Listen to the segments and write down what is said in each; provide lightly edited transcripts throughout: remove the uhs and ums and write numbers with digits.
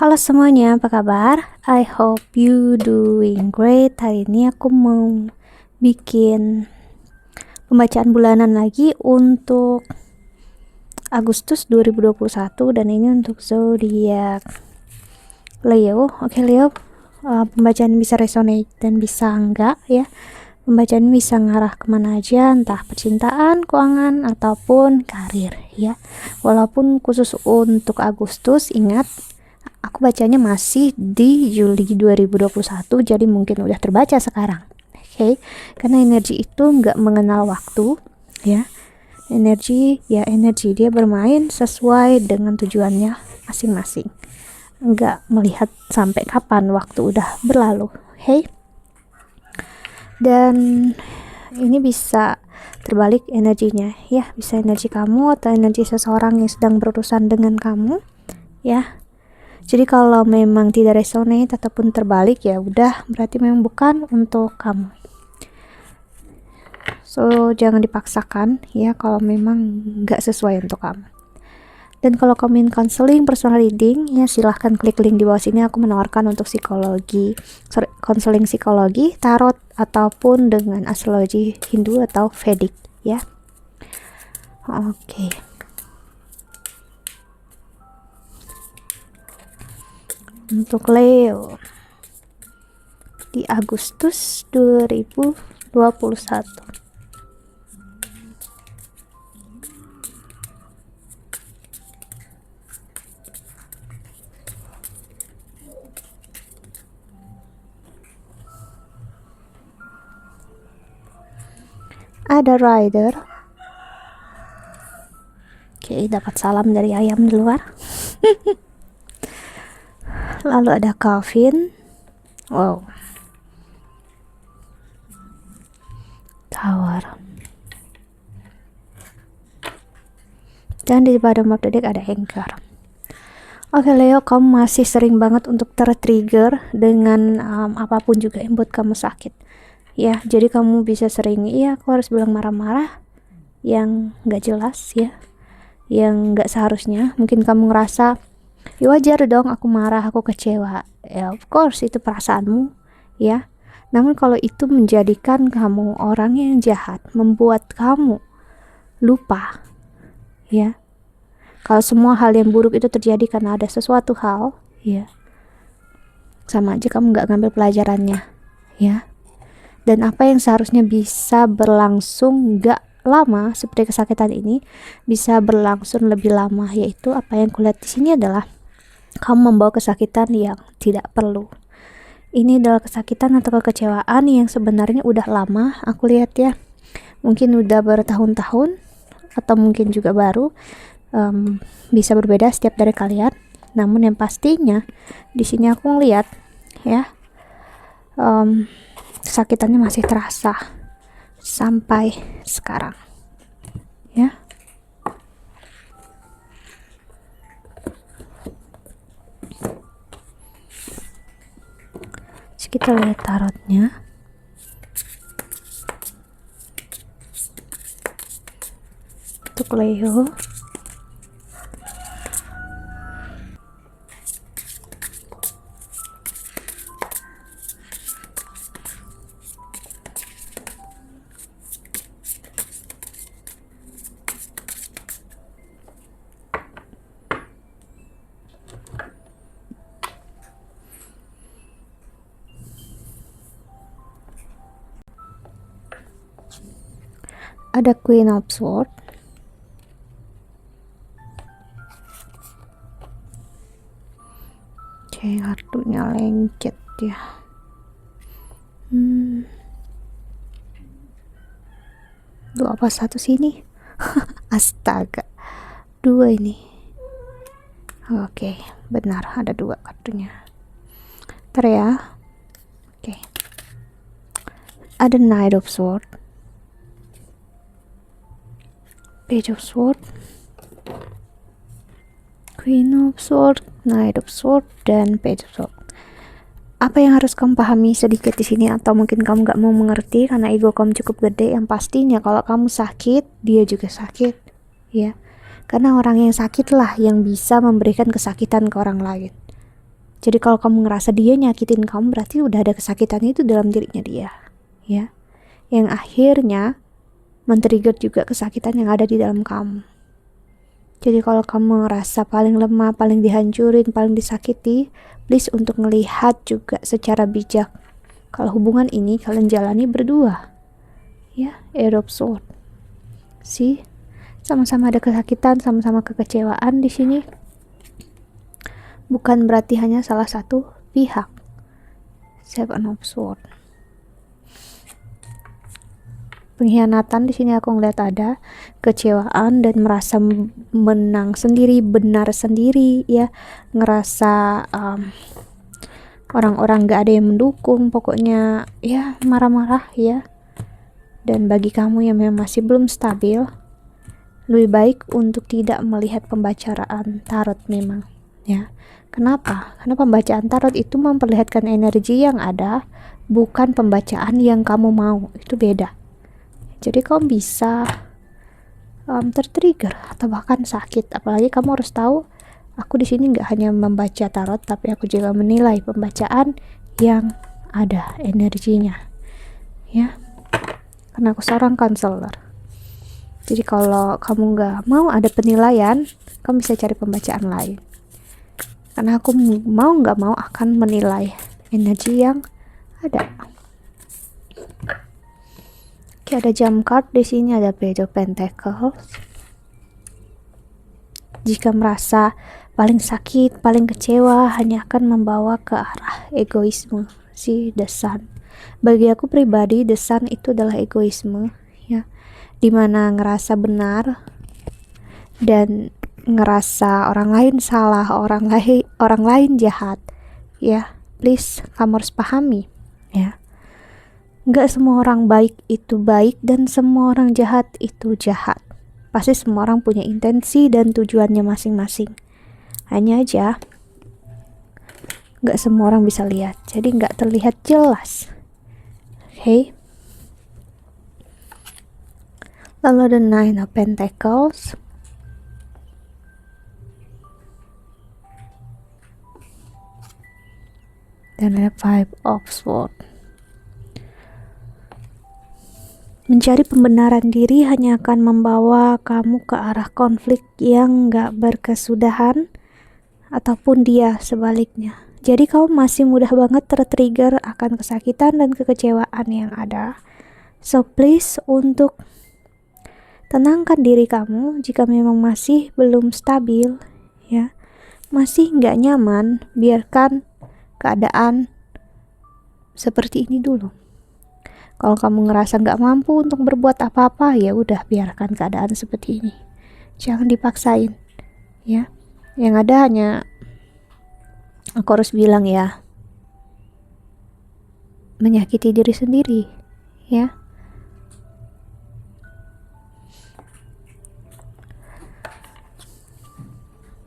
Halo semuanya, apa kabar? I hope you doing great. Hari ini aku mau bikin pembacaan bulanan lagi untuk Agustus 2021 dan ini untuk zodiak Leo. Oke, Leo, pembacaan bisa resonate dan bisa enggak ya. Pembacaan bisa ngarah kemana aja, entah percintaan, keuangan, ataupun karir ya. Walaupun khusus untuk Agustus, ingat aku bacanya masih di Juli 2021, jadi mungkin udah terbaca sekarang. Oke, karena energi itu nggak mengenal waktu ya. Energi dia bermain sesuai dengan tujuannya masing-masing, nggak melihat sampai kapan waktu udah berlalu. Oke, dan ini bisa terbalik energinya ya, bisa energi kamu atau energi seseorang yang sedang berurusan dengan kamu ya. Jadi kalau memang tidak resonate ataupun terbalik, ya udah berarti memang bukan untuk kamu. So jangan dipaksakan ya kalau memang nggak sesuai untuk kamu. Dan kalau kamu ingin counseling, personal reading, ya silahkan klik link di bawah sini. Aku menawarkan untuk counseling psikologi, tarot, ataupun dengan astrologi Hindu atau Vedic ya. Oke. Untuk Leo di Agustus 2021. Ada rider. Oke, dapat salam dari ayam di luar. Lalu ada Calvin. Wow. Tower. Dan di bottom of the deck ada Anchor. Oke Leo, kamu masih sering banget untuk tertrigger dengan apapun juga yang buat kamu sakit ya. Jadi kamu bisa sering, iya aku harus bilang marah-marah yang gak jelas ya, yang gak seharusnya. Mungkin kamu ngerasa ya wajar dong aku marah, aku kecewa ya, of course itu perasaanmu ya. Namun kalau itu menjadikan kamu orang yang jahat, membuat kamu lupa ya, kalau semua hal yang buruk itu terjadi karena ada sesuatu hal ya, sama aja kamu gak ngambil pelajarannya ya. Dan apa yang seharusnya bisa berlangsung gak lama seperti kesakitan ini bisa berlangsung lebih lama, yaitu apa yang kulihat di sini adalah kamu membawa kesakitan yang tidak perlu. Ini adalah kesakitan atau kekecewaan yang sebenarnya udah lama aku lihat ya, mungkin udah bertahun-tahun atau mungkin juga baru, bisa berbeda setiap dari kalian. Namun yang pastinya di sini aku ngeliat ya, kesakitannya masih terasa sampai sekarang ya. Jadi kita lihat tarotnya. Untuk Leo, ada Queen of Swords. Oke, kartunya lengket ya. Dua apa satu sini? Astaga, dua ini. Oke, benar ada dua kartunya. Ntar ya. Oke, ada Knight of Swords, Page of Swords, Queen of Swords, Knight of Swords, dan Page of Swords. Apa yang harus kamu pahami sedikit di sini, atau mungkin kamu gak mau mengerti karena ego kamu cukup gede, yang pastinya kalau kamu sakit, dia juga sakit ya. Karena orang yang sakit lah yang bisa memberikan kesakitan ke orang lain Jadi kalau kamu ngerasa dia nyakitin kamu, berarti udah ada kesakitan itu dalam dirinya dia, ya. Yang akhirnya men-trigger juga kesakitan yang ada di dalam kamu. Jadi kalau kamu ngerasa paling lemah, paling dihancurin, paling disakiti, please untuk ngelihat juga secara bijak. Kalau hubungan ini kalian jalani berdua, ya, Eight of Swords. See, sama-sama ada kesakitan, sama-sama kekecewaan di sini. Bukan berarti hanya salah satu pihak. Seven of Swords. Pengkhianatan di sini aku ngeliat ada, kecewaan dan merasa menang sendiri, benar sendiri, ya, ngerasa orang-orang gak ada yang mendukung, pokoknya ya marah-marah, ya. Dan bagi kamu yang memang masih belum stabil, lebih baik untuk tidak melihat pembacaan tarot memang, ya. Kenapa? Karena pembacaan tarot itu memperlihatkan energi yang ada, bukan pembacaan yang kamu mau. Itu beda. Jadi kamu bisa tertrigger atau bahkan sakit. Apalagi kamu harus tahu, aku di sini nggak hanya membaca tarot, tapi aku juga menilai pembacaan yang ada energinya, ya. Karena aku seorang konselor. Jadi kalau kamu nggak mau ada penilaian, kamu bisa cari pembacaan lain. Karena aku mau nggak mau akan menilai energi yang ada. Oke, ada jump card di sini, ada Page of Pentacles. Jika merasa paling sakit, paling kecewa, hanya akan membawa ke arah egoisme. Si The Sun. Bagi aku pribadi, The Sun itu adalah egoisme, ya. Dimana ngerasa benar dan ngerasa orang lain salah, orang lain jahat, ya. Please, kamu harus pahami, ya. Nggak semua orang baik itu baik dan semua orang jahat itu jahat. Pasti semua orang punya intensi dan tujuannya masing-masing. Hanya aja nggak semua orang bisa lihat, jadi nggak terlihat jelas. Oke. Lalu ada Nine of Pentacles. Dan ada Five of Swords. Mencari pembenaran diri hanya akan membawa kamu ke arah konflik yang gak berkesudahan, ataupun dia sebaliknya. Jadi kamu masih mudah banget tertrigger akan kesakitan dan kekecewaan yang ada. So please untuk tenangkan diri kamu jika memang masih belum stabil, ya, masih gak nyaman, biarkan keadaan seperti ini dulu. Kalau kamu ngerasa nggak mampu untuk berbuat apa-apa, ya udah biarkan keadaan seperti ini. Jangan dipaksain, ya. Yang ada hanya aku harus bilang, ya, menyakiti diri sendiri, ya.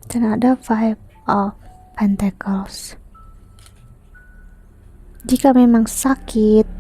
Dan ada Five of Pentacles. Jika memang sakit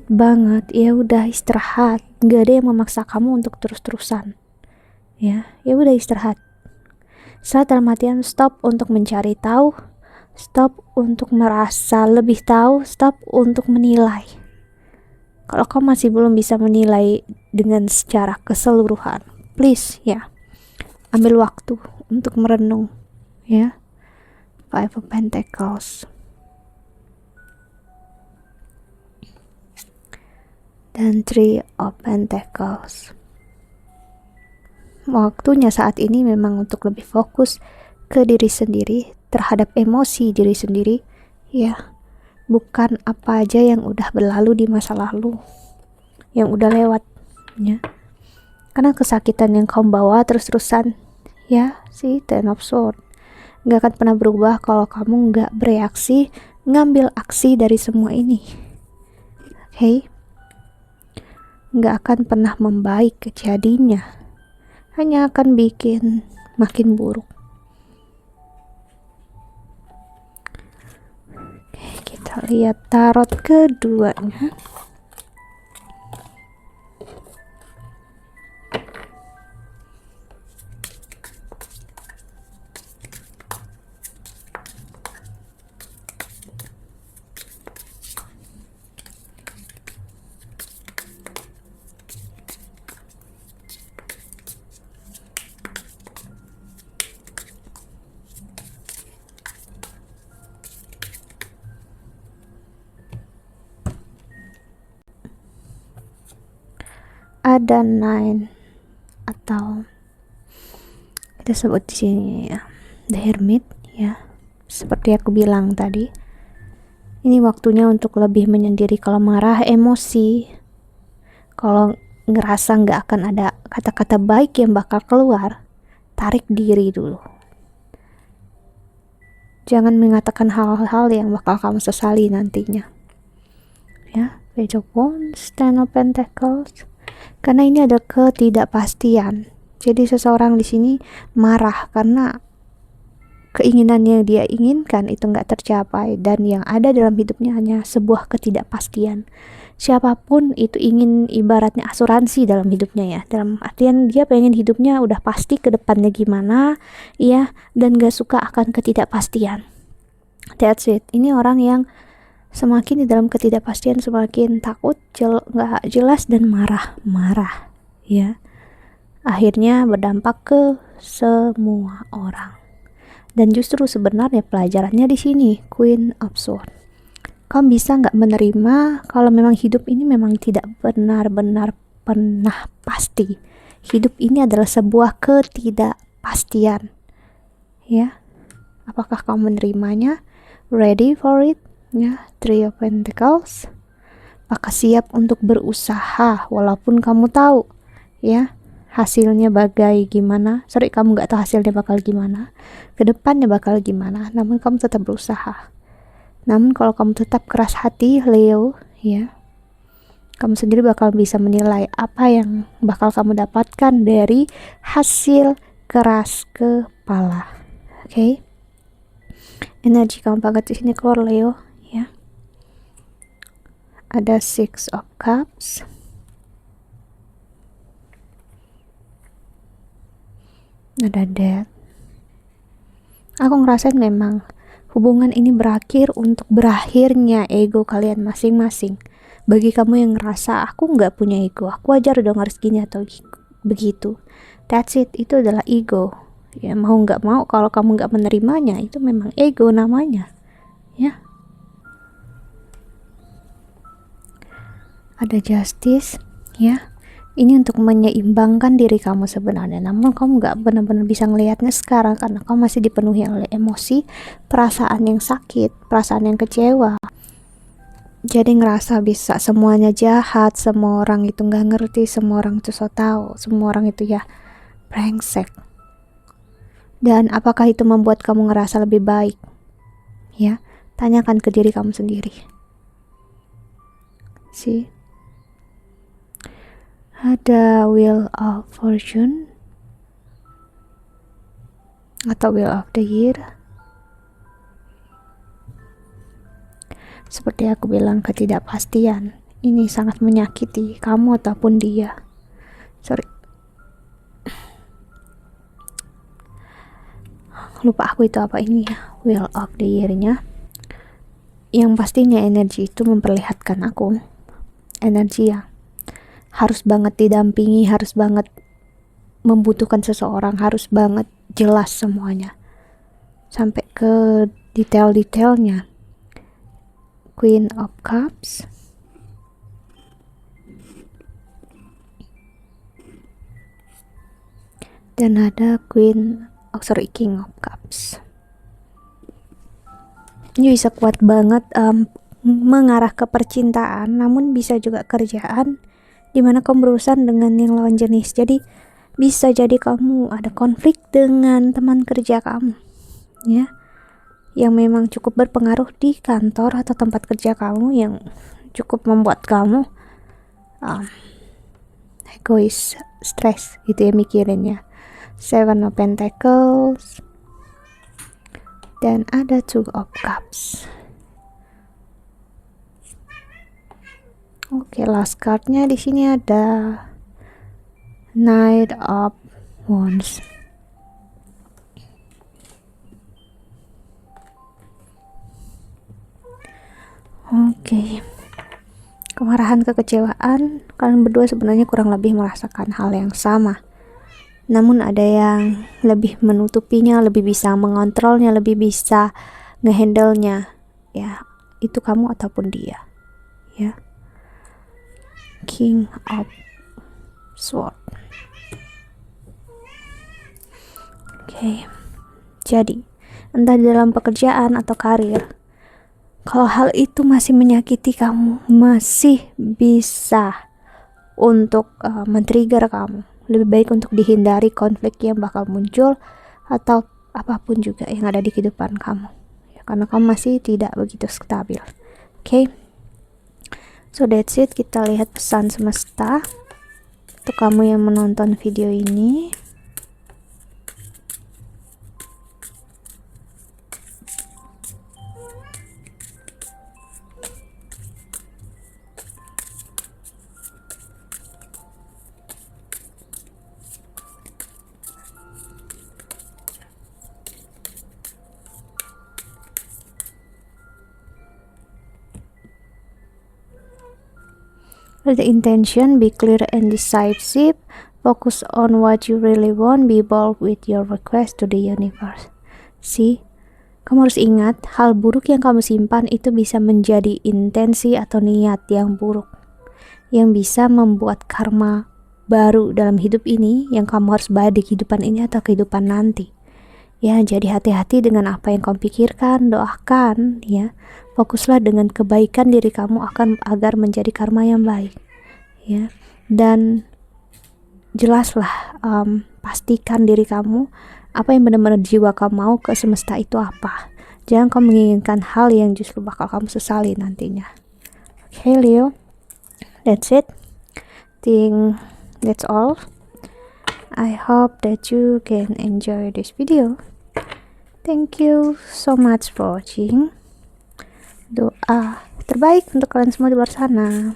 banget, ya udah istirahat. Gak ada yang memaksa kamu untuk terus-terusan, ya udah istirahat. Dalam artian stop untuk mencari tahu, stop untuk merasa lebih tahu, stop untuk menilai. Kalau kamu masih belum bisa menilai dengan secara keseluruhan, please, ya, ambil waktu untuk merenung, ya. Five of Pentacles. Dan Three of Pentacles. Waktunya saat ini memang untuk lebih fokus ke diri sendiri, terhadap emosi diri sendiri, ya. Bukan apa aja yang udah berlalu di masa lalu, yang udah lewat, ya. Karena kesakitan yang kamu bawa terus-terusan, ya, si Ten of Swords, gak akan pernah berubah kalau kamu gak bereaksi, ngambil aksi dari semua ini. Oke? Gak akan pernah membaik jadinya, hanya akan bikin makin buruk. Oke, kita lihat tarot keduanya. ada 9 atau kita sebut di sini ya, The Hermit ya. Seperti aku bilang tadi, ini waktunya untuk lebih menyendiri. Kalau marah, emosi, kalau ngerasa nggak akan ada kata-kata baik yang bakal keluar, tarik diri dulu. Jangan mengatakan hal-hal yang bakal kamu sesali nantinya. Ya, Page of Wands, Ten of Pentacles. Karena ini ada ketidakpastian. Jadi seseorang di sini marah karena keinginan yang dia inginkan itu nggak tercapai, dan yang ada dalam hidupnya hanya sebuah ketidakpastian. Siapapun itu ingin ibaratnya asuransi dalam hidupnya ya, dalam artian dia pengen hidupnya udah pasti ke depannya gimana ya, dan gak suka akan ketidakpastian. That's it. Ini orang yang semakin di dalam ketidakpastian semakin takut, gak jelas, dan marah ya. Akhirnya berdampak ke semua orang. Dan justru sebenarnya pelajarannya di sini, Queen of Swords. Kamu bisa nggak menerima kalau memang hidup ini memang tidak benar-benar pernah pasti. Hidup ini adalah sebuah ketidakpastian. Ya, apakah kamu menerimanya? Ready for it? Ya, Three of Pentacles. Apakah siap untuk berusaha walaupun kamu tahu ya hasilnya gimana? Kamu nggak tahu hasilnya bakal gimana, kedepannya bakal gimana, namun kamu tetap berusaha. Namun kalau kamu tetap keras hati, Leo, ya, kamu sendiri bakal bisa menilai apa yang bakal kamu dapatkan dari hasil keras kepala. Oke? Energi kamu banget di sini keluar, Leo, ya. Ada Six of Cups. Ada Death. Aku ngerasain memang hubungan ini berakhir untuk berakhirnya ego kalian masing-masing. Bagi kamu yang ngerasa aku nggak punya ego, aku wajar dong harus gini atau begitu, that's it, itu adalah ego ya. Mau nggak mau, kalau kamu nggak menerimanya, itu memang ego namanya ya. Ada Justice ya. Ini untuk menyeimbangkan diri kamu sebenarnya, namun kamu gak benar-benar bisa ngelihatnya sekarang karena kamu masih dipenuhi oleh emosi, perasaan yang sakit, perasaan yang kecewa. Jadi ngerasa bisa semuanya jahat, semua orang itu gak ngerti, semua orang itu so tau, semua orang itu ya brengsek. Dan apakah itu membuat kamu ngerasa lebih baik? Ya, tanyakan ke diri kamu sendiri. See? Ada Wheel of Fortune atau Wheel of the Year. Seperti aku bilang, ketidakpastian ini sangat menyakiti kamu ataupun dia. Lupa aku itu apa ini ya, Wheel of the Year-nya. Yang pastinya energi itu memperlihatkan aku energi yang harus banget didampingi, harus banget membutuhkan seseorang, harus banget jelas semuanya sampai ke detail-detailnya. Queen of Cups, dan ada King of Cups. Ini bisa kuat banget mengarah ke percintaan, namun bisa juga kerjaan dimana kamu berurusan dengan yang lawan jenis. Jadi bisa jadi kamu ada konflik dengan teman kerja kamu ya, yang memang cukup berpengaruh di kantor atau tempat kerja kamu, yang cukup membuat kamu egois, stres gitu ya mikirinnya. Seven of Pentacles, dan ada Two of Cups. Oke, last cardnya di sini ada Knight of Wands. Oke, kemarahan, kekecewaan, kalian berdua sebenarnya kurang lebih merasakan hal yang sama. Namun ada yang lebih menutupinya, lebih bisa mengontrolnya, lebih bisa ngehandle-nya. Ya, itu kamu ataupun dia. Ya. King of Sword. Oke. Jadi, entah di dalam pekerjaan atau karir, kalau hal itu masih menyakiti kamu, masih bisa untuk men-trigger kamu, lebih baik untuk dihindari konflik yang bakal muncul atau apapun juga yang ada di kehidupan kamu ya, karena kamu masih tidak begitu stabil. Oke. So that's it. Kita lihat pesan semesta untuk kamu yang menonton video ini. The intention, be clear and decisive. Focus on what you really want. Be bold with your request to the universe. See, kamu harus ingat, hal buruk yang kamu simpan itu bisa menjadi intensi atau niat yang buruk, yang bisa membuat karma baru dalam hidup ini yang kamu harus bayar di kehidupan ini atau kehidupan nanti. Ya, jadi hati-hati dengan apa yang kamu pikirkan, doakan ya. Fokuslah dengan kebaikan diri kamu agar menjadi karma yang baik. Ya. Dan jelaslah, pastikan diri kamu apa yang benar-benar jiwa kamu mau ke semesta itu apa. Jangan kamu menginginkan hal yang justru bakal kamu sesali nantinya. Okay, Leo, that's it. Think that's all. I hope that you can enjoy this video. Thank you so much for watching. Doa terbaik untuk kalian semua di luar sana.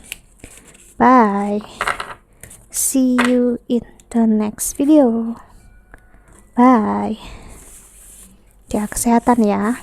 Bye. See you in the next video. Bye. Jaga kesehatan ya.